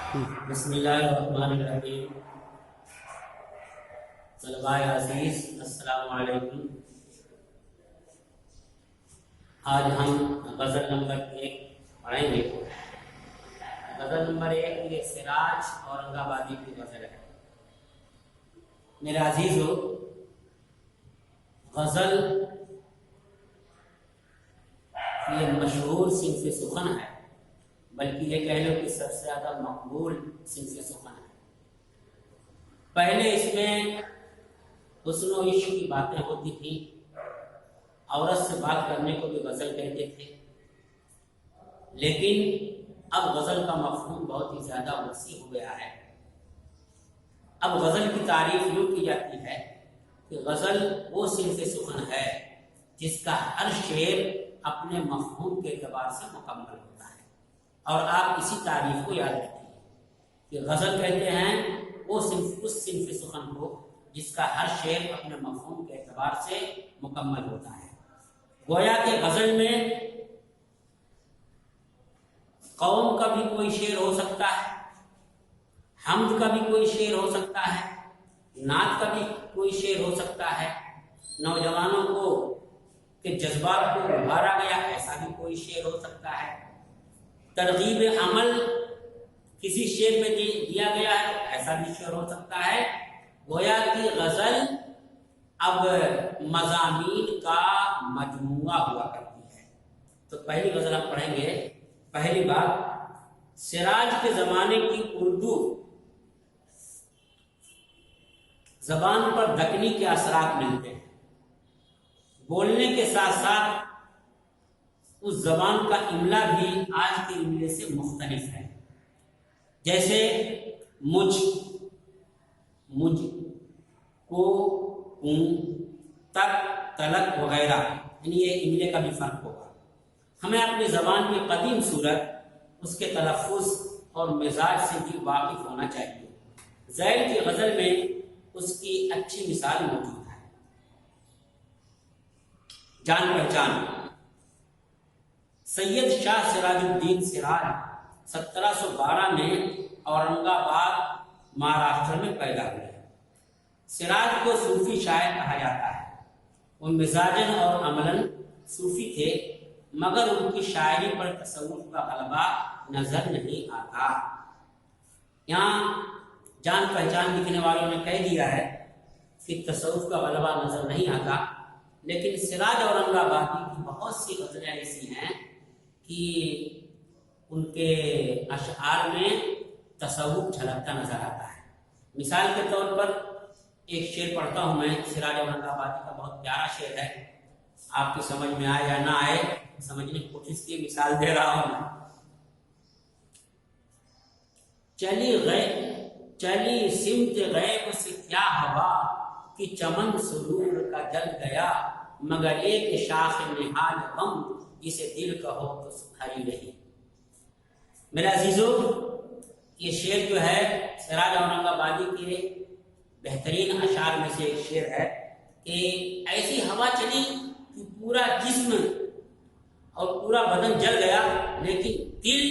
بسم اللہ الرحمن الرحیم۔ طلباء عزیز السلام علیکم۔ آج ہم غزل نمبر 1 پڑھیں گے۔ غزل نمبر 1 یہ سراج اورنگ آبادی کی غزل ہے۔ میرے عزیزو، غزل یہ مشہور صنف سخن ہے، بلکہ یہ کہہ لو کہ سب سے زیادہ مقبول صنف سخن ہے۔ پہلے اس میں حسن و عشق کی باتیں ہوتی تھیں، عورت سے بات کرنے کو بھی غزل کہتے تھے، لیکن اب غزل کا مفہوم بہت ہی زیادہ وسیع ہو گیا ہے۔ اب غزل کی تعریف یوں کی جاتی ہے کہ غزل وہ صنف سخن ہے جس کا ہر شعر اپنے مفہوم کے اعتبار سے مکمل ہوتا ہے۔ اور آپ اسی تعریف کو یاد رکھیے کہ غزل کہتے ہیں اس صنف سخن کو جس کا ہر شعر اپنے مفہوم کے اعتبار سے مکمل ہوتا ہے۔ گویا کہ غزل میں قوم کا بھی کوئی شعر ہو سکتا ہے، حمد کا بھی کوئی شعر ہو سکتا ہے، نعت کا بھی کوئی شعر ہو سکتا ہے، نوجوانوں کو کہ جذبات کو ابھارا گیا ایسا بھی کوئی شعر ہو سکتا ہے، ترغیب عمل کسی شعر میں دیا گیا ہے ایسا بھی شعر ہو سکتا ہے۔ گویا کہ غزل اب مضامین کا مجموعہ ہوا کرتی ہے۔ تو پہلی غزل ہم پڑھیں گے۔ پہلی بات، سراج کے زمانے کی اردو زبان پر دکنی کے اثرات ملتے ہیں، بولنے کے ساتھ ساتھ اس زبان کا املا بھی آج کے املے سے مختلف ہے۔ جیسے مجھ، کو، تک، تلک وغیرہ، یعنی یہ املے کا بھی فرق ہوگا۔ ہمیں اپنی زبان کی قدیم صورت، اس کے تلفظ اور مزاج سے بھی واقف ہونا چاہیے۔ ذیل کی غزل میں اس کی اچھی مثال موجود ہے۔ جان پہچان، سید شاہ سراج الدین سراج 1712 میں اورنگ آباد مہاراشٹر میں پیدا ہوئے۔ سراج کو صوفی شاعر کہا جاتا ہے۔ وہ مزاجن اور عملاً صوفی تھے، مگر ان کی شاعری پر تصوف کا غلبہ نظر نہیں آتا۔ یہاں جان پہچان لکھنے والوں نے کہہ دیا ہے کہ تصوف کا غلبہ نظر نہیں آتا، لیکن سراج اورنگ آبادی کی بہت سی غزلیں ایسی ہیں کہ ان کے اشعار میں تصوف جھلکتا نظر آتا ہے۔ مثال کے طور پر ایک شعر پڑھتا ہوں میں، سراج اورنگ آبادی کا بہت پیارا شعر ہے۔ آپ کی سمجھ میں آئے یا نہ آئے، سمجھنے کی کوشش کی، مثال دے رہا ہوں میں۔ چلی سمت غیب سے کیا ہوا کہ چمن سرور کا جل گیا، مگر ایک شاخ نہال غم جسے دل کہو تو سکھائی نہیں۔ میرے عزیزو، یہ شعر جو ہے سراج اورنگ آبادی کے بہترین اشعار میں سے ایک شعر ہے کہ ایسی ہوا چلی کہ پورا جسم اور پورا بدن جل گیا، لیکن دل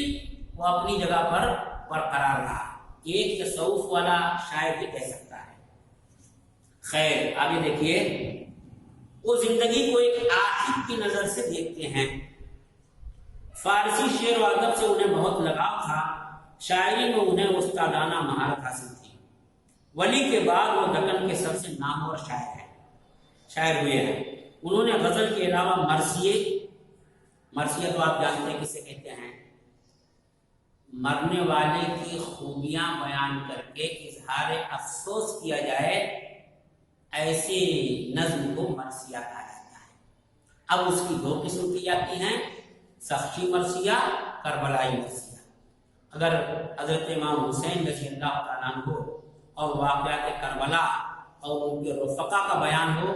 وہ اپنی جگہ پر برقرار رہا۔ ایک تصوف والا شاعر بھی کہہ سکتا ہے۔ خیر، آگے دیکھیے، وہ زندگی کو ایک عاشق کی نظر سے دیکھتے ہیں۔ فارسی شعر و ادب سے انہیں بہت لگاؤ تھا، شاعری میں انہیں استادانہ مہارت حاصل تھی۔ ولی کے بعد وہ دکن کے سب سے نامور شاعر ہوئے ہیں۔ انہوں نے غزل کے علاوہ مرثیہ تو آپ جانتے ہیں کسے کہتے ہیں، مرنے والے کی خوبیاں بیان کر کے اظہار افسوس کیا جائے، ایسی نظم کو مرثیہ کہا جاتا ہے۔ اب اس کی دو قسم کی جاتی ہیں، سخشی مرثیہ، کربلائی مرثیہ۔ اگر حضرت امام حسین رضی اللہ تعالیٰ عنہ اور واقعات کربلا اور ان کے رفقا کا بیان ہو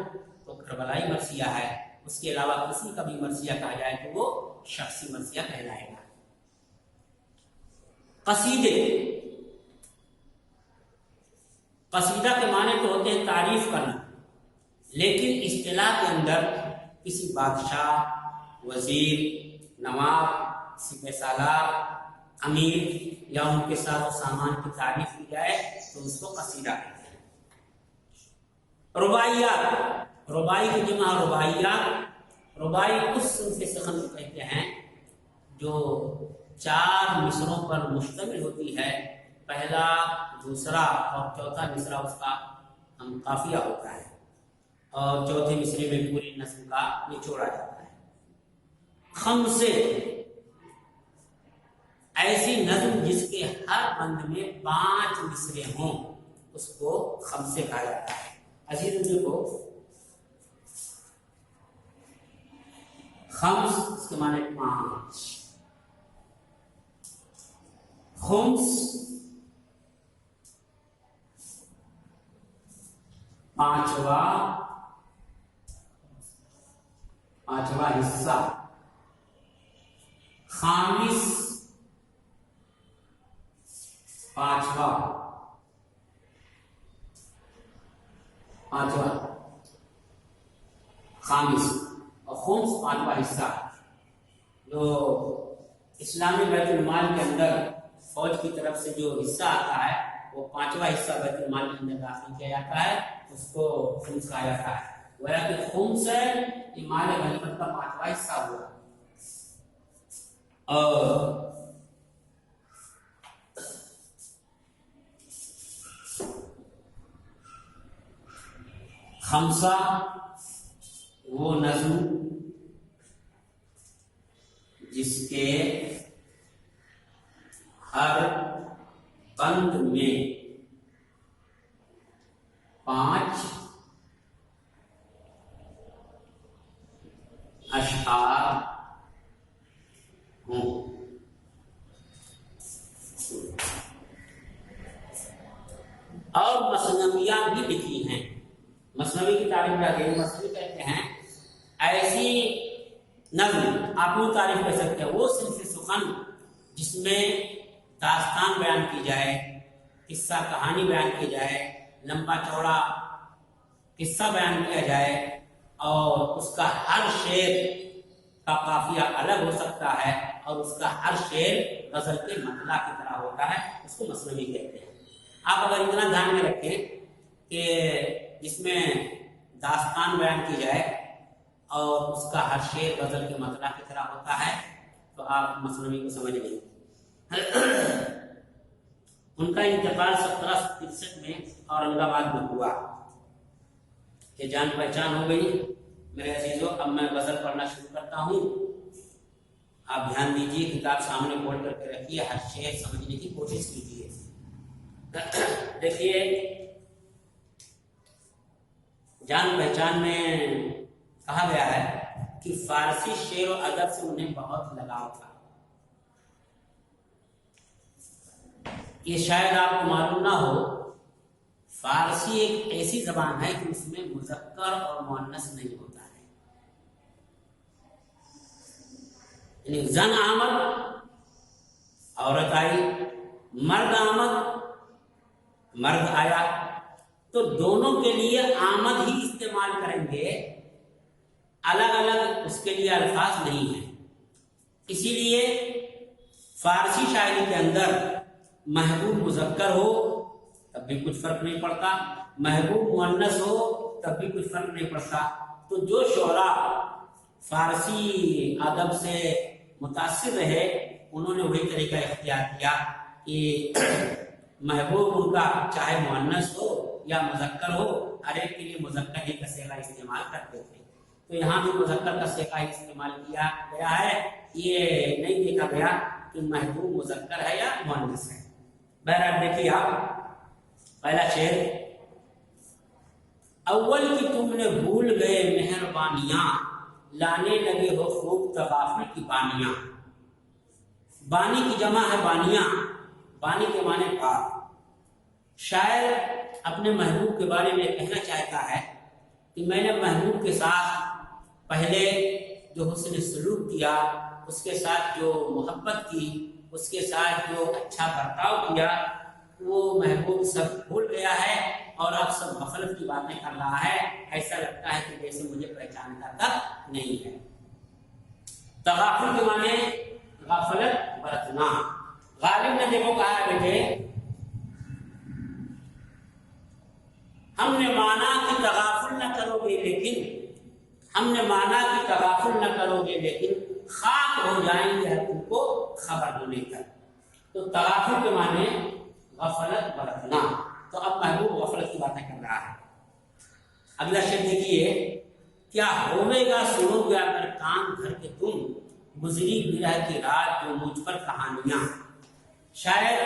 تو کربلائی مرثیہ ہے۔ اس کے علاوہ کسی کا بھی مرثیہ کہا جائے تو وہ شخصی مرثیہ کہلائے گا۔ قصیدہ کے معنی تو ہوتے ہیں تعریف کرنا، لیکن اصطلاح کے اندر کسی بادشاہ، وزیر، نواب، سپہ سالار، امیر یا ان کے ساتھ سامان کی تعریف کی جائے تو اس کو قصیدہ کہتے ہیں۔ رباعیات، رباعی کی جمع رباعیات، رباعی اس صنف سخن کو کہتے ہیں جو 4 مصروں پر مشتمل ہوتی ہے، پہلا، دوسرا اور چوتھا مصرع اس کا قافیہ ہوتا ہے، اور چوتھے مصرے میں پوری نظم کا نچوڑا جاتا ہے۔ خمسے، ایسی نظم جس کے ہر بند میں 5 مصرے ہوں اس کو خمسے کہا جاتا ہے۔ عزیز دیکھو، خمس اس کے معنی 5، خمس 5واں حصہ، خامس 5واں، خامس اور خمس 5واں حصہ۔ جو اسلامی بیت المال کے اندر فوج کی طرف سے جو حصہ آتا ہے وہ 5واں حصہ بیت المال کے اندر داخل کیا جاتا ہے، اس کو خمس کہا جاتا ہے۔ گویا کہ خمس ہے یہ مال غنیمت کا 5واں حصہ ہوا۔ اور خمسہ وہ نظم جس کے ہر بند میں 5 اشعار ہوں۔ اور مثنویات بھی لکھی ہیں۔ مثنوی کی تعریف کیا ہے؟ مثنوی کہتے ہیں ایسی نظم، آپ وہ تعریف کر سکتے ہیں وہ صنف سخن جس میں داستان بیان کی جائے، قصہ کہانی بیان کی جائے، لمبا چوڑا قصہ بیان کیا جائے، اور اس کا ہر شعر کا قافیہ الگ ہو سکتا ہے، اور اس کا ہر شعر غزل کے مطلع کی طرح ہوتا ہے، اس کو مثنوی کہتے ہیں۔ آپ اگر اتنا دھیان میں رکھیں کہ جس میں داستان بیان کی جائے اور اس کا ہر شعر غزل کے مطلع کی طرح ہوتا ہے تو آپ مثنوی کو سمجھ لیں۔ ان کا انتقال 1763 میں اورنگ آباد میں ہوا کہ جان پہچان ہو گئی۔ میرے عزیزو، اب میں غزل پڑھنا شروع کرتا ہوں، آپ دھیان دیجیے، کتاب سامنے کھول کر کے رکھیے، ہر شعر سمجھنے کی کوشش کیجیے۔ دیکھیے، جان پہچان میں کہا گیا ہے کہ فارسی شعر و ادب سے انہیں بہت لگاؤ تھا۔ یہ شاید آپ کو معلوم نہ ہو، فارسی ایک ایسی زبان ہے کہ اس میں مذکر اور مؤنث نہیں ہوتا ہے، یعنی زن آمد عورت آئی، مرد آمد مرد آیا، تو دونوں کے لیے آمد ہی استعمال کریں گے، الگ الگ اس کے لیے الفاظ نہیں ہیں۔ اسی لیے فارسی شاعری کے اندر محبوب مذکر ہو تب بھی کچھ فرق نہیں پڑتا، محبوب مؤنث ہو تب بھی کچھ فرق نہیں پڑتا۔ تو جو شعراء فارسی ادب سے متاثر رہے انہوں نے وہی طریقہ اختیار کیا کہ محبوب ان کا چاہے مؤنث ہو یا مذکر ہو، ہر ایک کے لیے مذکر ہی کا صیغہ استعمال کرتے تھے۔ تو یہاں بھی مذکر کا صیغہ استعمال کیا گیا ہے، یہ نہیں دیکھا گیا کہ محبوب مذکر ہے یا مؤنث ہے۔ بہرحال دیکھیے آپ، پہلا شعر، اول کی تم نے بھول گئے مہربانیاں، لانے لگے ہو خوب تغافل کی بانیاں۔ بانی کی جمع ہے بانیاں، بانی کے معنی پاک۔ شاعر اپنے محبوب کے بارے میں کہنا چاہتا ہے کہ میں نے محبوب کے ساتھ پہلے جو حسن سلوک کیا، اس کے ساتھ جو محبت کی، اس کے ساتھ جو اچھا برتاؤ کیا، وہ محبوب سب بھول گیا ہے اور اب سب غفلت کی باتیں کر رہا ہے، ایسا لگتا ہے کہ جیسے مجھے پہچانتا تک نہیں ہے۔ تغافل کے معنی غفلت برتنا، غالب نے دیکھو کہا ہے بیٹے ہم نے مانا کہ تغافل نہ کرو گے لیکن خاک ہو جائیں گے تم کو خبر ہونے تک. تو تغافل کے معنی غفلت برتنا. تو اب محبوب غفلت کی باتیں کر رہا ہے. اگلا شعر دیکھیے، کیا ہوئے گا سنو گے اگر کان دھر کے تم گزری برہ کی رات جو مجھ پر کہانیاں. شاید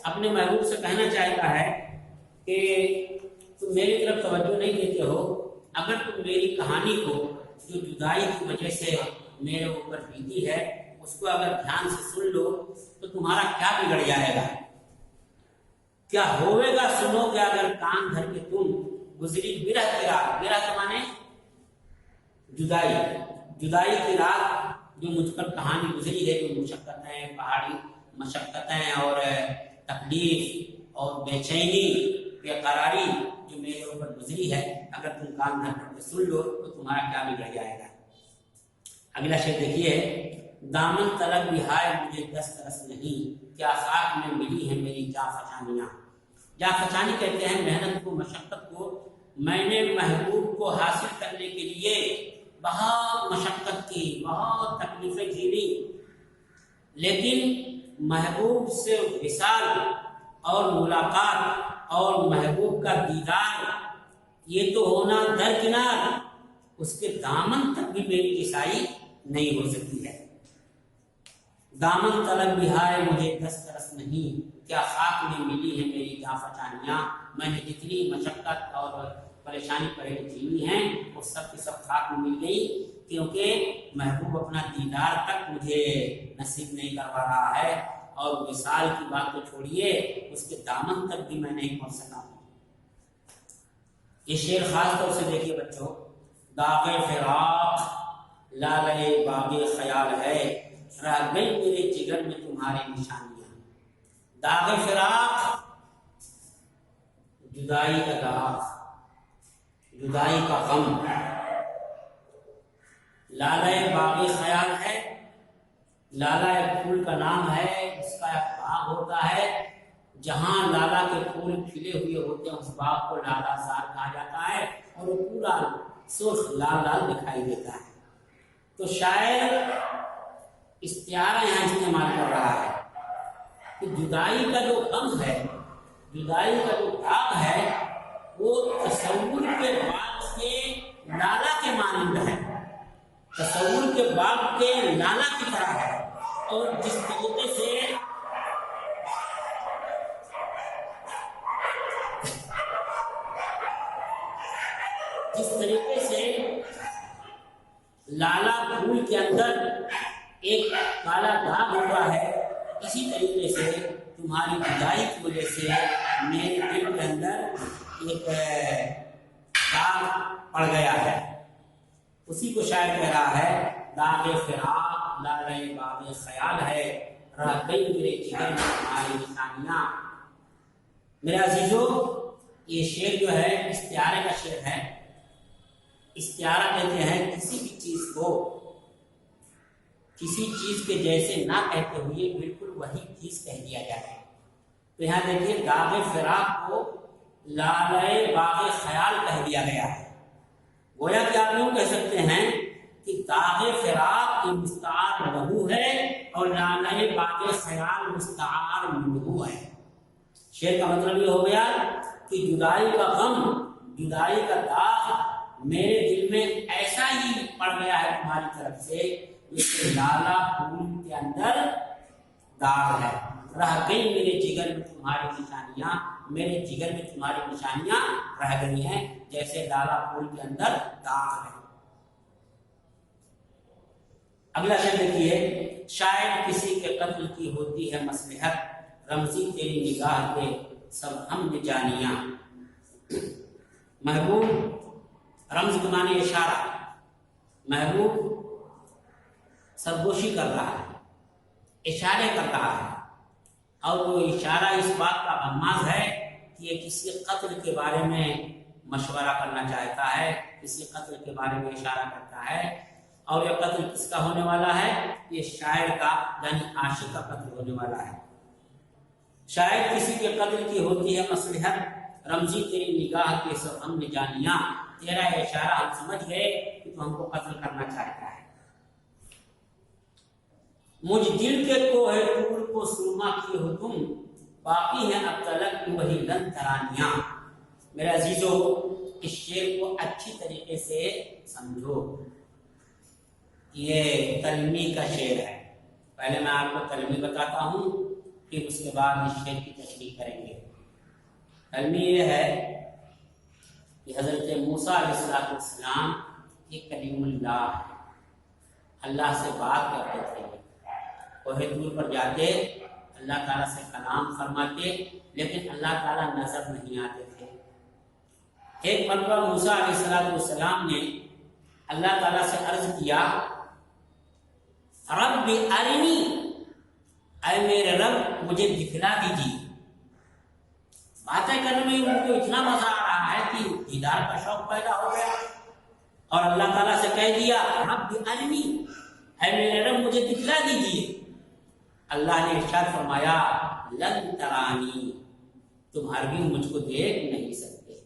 اپنے محبوب سے کہنا چاہتا ہے کہ تم میری طرف توجہ نہیں دیتے ہو، اگر تم میری کہانی کو جو جدائی کی وجہ سے میرے اوپر بیتی ہے اس کو اگر دھیان سے سن لو تو تمہارا کیا بگڑ جائے گا. کیا ہوئے گا سنو گے اگر کان دھر کے تم گزری برہ کی رات. برہ کے معنی جدائی کی رات جو مجھ پر کہانی گزری ہے، جو مشقتیں، پہاڑی مشقتیں اور تکلیف اور بے چینی بے قراری جو میرے اوپر گزری ہے، اگر تم کان دھر کر کے سن لو تو تمہارا کیا بگڑ جائے گا. اگلا شعر دیکھیے، دامن طلب بھی ہائے مجھے دست رس نہیں، کیا خاک میں ملی ہے میری جا فچانیاں. جا فچانی کہتے ہیں محنت کو، مشقت کو. میں نے محبوب کو حاصل کرنے کے لیے بہت مشقت کی، بہت تکلیفیں جھیلی، لیکن محبوب سے وصال اور ملاقات اور محبوب کا دیدار یہ تو ہونا درکنار، اس کے دامن تک بھی میری رسائی نہیں ہو سکتی ہے. دامن طلب بھی ہائے مجھے دست رس نہیں، کیا خاک میں ملی ہے میری جا فچانیاں. میں نے جتنی مشقت اور پریشانی پہلے جھیلی ہیں وہ سب کی سب خاک میں مل گئی، کیونکہ محبوب اپنا دیدار تک مجھے نصیب نہیں کروا رہا ہے، اور وصال کی بات تو چھوڑیے اس کے دامن تک بھی میں نہیں پہنچ سکا. یہ شعر خاص طور سے دیکھیے بچوں، داغ فراق لالے باغ خیال ہے، رہ گئی میرے جگر میں تمہاری نشانیاں. داغ فراق جدائی کا داغ، جدائی کا غم. لالا باغ خیال ہے، لالا ایک پھول کا نام ہے، اس کا ایک باغ ہوتا ہے جہاں لالا کے پھول کھلے ہوئے ہوتے ہیں، اس باغ کو لالا زار کہا جاتا ہے، اور وہ پورا سرخ لال لال دکھائی دیتا ہے. تو شاعر استعارہ یہاں استعمال کر رہا ہے کہ جدائی کا جو غم ہے، جدائی کا جو داغ ہے، وہ تصور کے باغ کے لالا کے مانند ہے، تصور کے باغ کے لالا کی طرح ہے. اور جس طریقے سے لالا پھول کے اندر ایک کالا داغ ہوتا ہے، اسی طریقے سے تمہاری جدائی کی وجہ سے میرے دل کے اندر ایک داغ پڑ گیا ہے. اسی کو شاعر کہہ رہا ہے، داغ فراق لالے باغ خیال ہے، رہ گئی میرے جگر میں تمہاری نشانیاں. میرے عزیزو، یہ شعر جو ہے استعارے کا شعر ہے. استعارہ کہتے ہیں کسی بھی چیز کو کسی چیز کے جیسے نہ کہتے ہوئے بالکل وہی چیز کہہ دیا جائے. تو یہاں دیکھیے داغ فراق کو لالے باغ خیال کہہ دیا گیا ہے. گویا کہ آپ یوں کہہ سکتے ہیں کہ داغ فراق کی مستعار لہو ہے اور لالے باغ خیال مستعار منہو ہے. شعر کا مطلب یہ ہو گیا کہ جدائی کا غم، جدائی کا داغ میرے دل میں ایسا ہی پڑ گیا ہے تمہاری طرف سے جیسے لالا پھول کے اندر داغ ہے. رہ گئی میرے جگر میں تمہاری نشانیاں، میرے جگر میں تمہاری نشانیاں رہ گئی ہیں جیسے لالا پھول کے اندر داغ ہے. اگلا شعر دیکھیے، شاید کسی کے قتل کی ہوتی ہے مصلحت، رمزی تیری نگاہ کے سب ہم نے جانیاں. محبوب رمز کے معنی اشارہ، محبوب سرگوشی کر رہا ہے، اشارے کر رہا ہے، اور وہ اشارہ اس بات کا غماز ہے کہ یہ کسی قتل کے بارے میں مشورہ کرنا چاہتا ہے، کسی قتل کے بارے میں اشارہ کرتا ہے. اور یہ قتل کس کا ہونے والا ہے؟ یہ شاعر کا یعنی عاشق کا قتل ہونے والا ہے. شاید کسی کے قدر کی ہوتی ہے مصلحت، رمزی تیری نگاہ کے سب ہم نے جانیاں، تیرا اشارہ ہم سمجھ گئے کہ تو ہم کو قتل کرنا چاہتا ہے۔ مجھ دل کے کوہ طور کو سرما کیے ہو تم، باقی ہیں اب تلک کی وہی لن ترانیاں۔ میرے عزیزو، اس شعر کو اچھی طریقے سے سمجھو، یہ تلمی کا شعر ہے۔ پہلے میں آپ کو تلمی بتاتا ہوں، پھر اس کے بعد اس شعر کی تشریح کریں گے۔ تلمی یہ ہے کہ حضرت موسیٰ علیہ السلام یہ کلیم اللہ ہے، اللہ سے بات کرتے تھے، کوہ طور پر جاتے اللہ تعالیٰ سے کلام فرماتے، لیکن اللہ تعالیٰ نظر نہیں آتے تھے۔ ایک مرتبہ موسیٰ علیہ السلام نے اللہ تعالیٰ سے عرض کیا، رب ارنی، اے میرے رب مجھے دکھلا دیجیے۔ باتیں کرنے میں ان کو اتنا مزہ آ رہا ہے کہ دیدار کا شوق پیدا ہو گیا، اور اللہ تعالیٰ سے کہہ دیا رب ارنی، اے میرے رب مجھے دکھلا دیجیے۔ اللہ نے ارشاد فرمایا لن ترانی، تم ہرگز مجھ کو دیکھ نہیں سکتے۔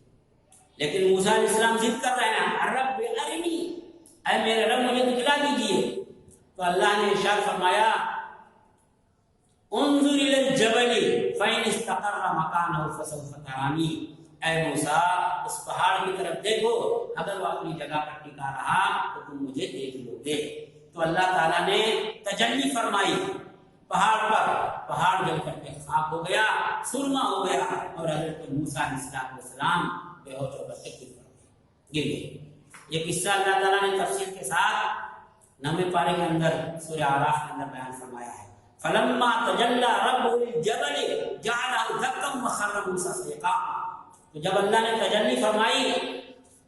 لیکن موسیٰ علیہ السلام ضد کر رہے ہیں رب ارنی، اے میرے رب مجھے دکھلا دیجیے۔ تو اللہ نے ارشاد فرمایا انظر الی الجبل فإن استقر مکانہ فسوف ترانی، اے موسیٰ اس پہاڑ کی طرف دیکھو، اگر وہ اپنی جگہ پر ٹکا رہا تو تم مجھے دیکھ لو گے۔ تو اللہ تعالیٰ نے تجلی فرمائی پہاڑ پر، پہاڑ جل کر کے خاک ہو گیا، سرما ہو گیا، اور حضرت موسیٰ علیہ السلام بے ہوش ہو کر کے گر گئے۔ یہ قصہ اللہ تعالیٰ نے تفصیل کے ساتھ 9ویں پارے کے اندر سورہ اعراف کے اندر بیان فرمایا ہے۔ فلما تجلی ربہ للجبل جعلہ دکا وخر موسیٰ صعقا، تو جب اللہ نے تجلی فرمائی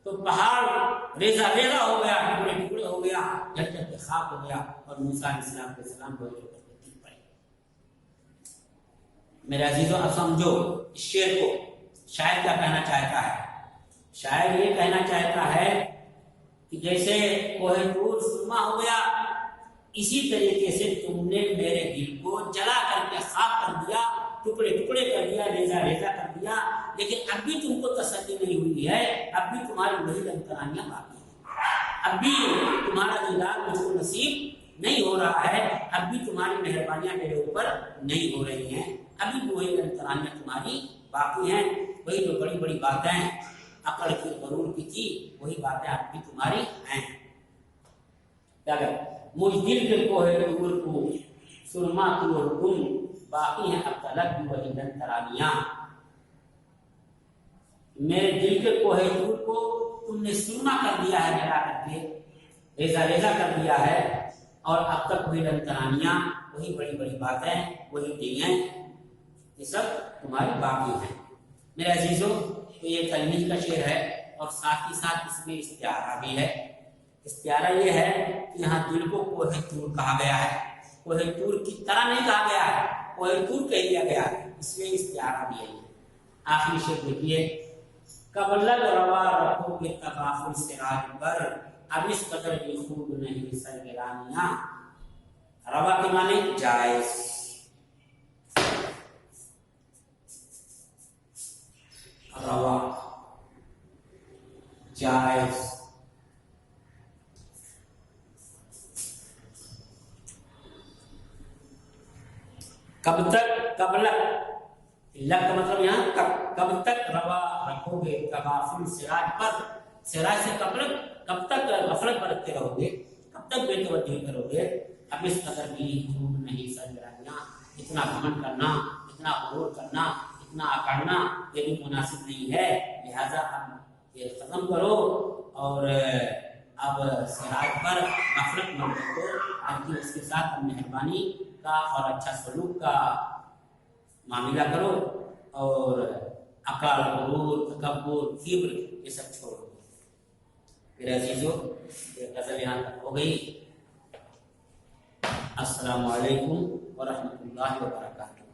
تو پہاڑ ریزہ ریزہ ہو گیا، ٹکڑے ٹکڑے ہو گیا، جل جل کے خاک ہو گیا، اور موسیٰ علیہ السلام بے ہوش ہو کر کے گر پڑے۔ میرے عزیزوں، اب سمجھو اس شعر کو، شاعر کیا کہنا چاہتا ہے؟ شاعر یہ کہنا چاہتا ہے کہ جیسے کوہ طور سرما ہو گیا، اسی طریقے سے تم نے میرے دل کو جلا کر کے خاک کر دیا، ٹکڑے ٹکڑے کر دیا، ریزہ ریزہ کر دیا، لیکن اب بھی تم کو تسلی نہیں ہوئی ہے، اب بھی تمہاری وہی لنترانیاں باقی ہیں، اب بھی تمہارا دیدار مجھ کو نصیب نہیں ہو رہا ہے، اب بھی تمہاری مہربانیاں میرے اوپر نہیں ہو رہی ہیں، ابھی وہی لنترانیاں تمہاری باقی ہیں، وہی جو بڑی بڑی باتیں عقل کی غرور کی تھی، وہی باتیں اب بھی تمہاری ہیں۔ کیا کہ مجھ دل کے کوہ طور کو سرما کی اور تم، باقی ہیں اب تلک بھی وہی لن ترانیاں۔ میرے دل کے کوہ طور کو تم نے سرما کر دیا ہے، جلا کر کے ریزہ ریزہ کر دیا ہے، اور اب تک وہی لن ترانیاں، وہی بڑی بڑی باتیں، وہی دلیں، یہ سب تمہاری باقی ہیں۔ میرے عزیزوں، تو یہ تلمیذ کا شعر ہے، اور ساتھ ہی ساتھ اس میں استعارہ بھی ہے۔ استعارہ یہ ہے کہ یہاں دل کو کوہ طور کہا گیا ہے، کوہ طور کی طرح نہیں کہا گیا ہے، کوہ طور کہہ دیا گیا ہے، اس لیے استعارہ بھی ہے۔ آخری شعر دیکھیے، کبلگ روا رکھو گے تغافل سراج پر، اب اس قدر بھی خوب نہیں سرگرانیاں۔ روا کے معنی جائز، روا جائز، کب تک، قبلک، لک کا مطلب یہاں کب تک روا رکھو گے تغافل سراج پر، سراج سے کب تک غفلت برتتے رہو گے، کب تک بے توجہی کرو گے، اب اس قدر بھی خوب نہیں سرگرانیاں، اتنا گھمنڈ کرنا، اتنا غرور کرنا، اتنا اکڑنا یہ بھی مناسب نہیں ہے، لہذا اب یہ ختم کرو، اور اب سراج پر غفلت مت کرو، بلکہ اس کے ساتھ مہربانی کا اور اچھا سلوک کا معاملہ کرو، اور عقل، غرور، تکبر، کبر یہ سب چھوڑو۔ میرے عزیزو، یہ غزل یہاں تک ہو گئی۔ السلام علیکم ورحمۃ اللہ وبرکاتہ۔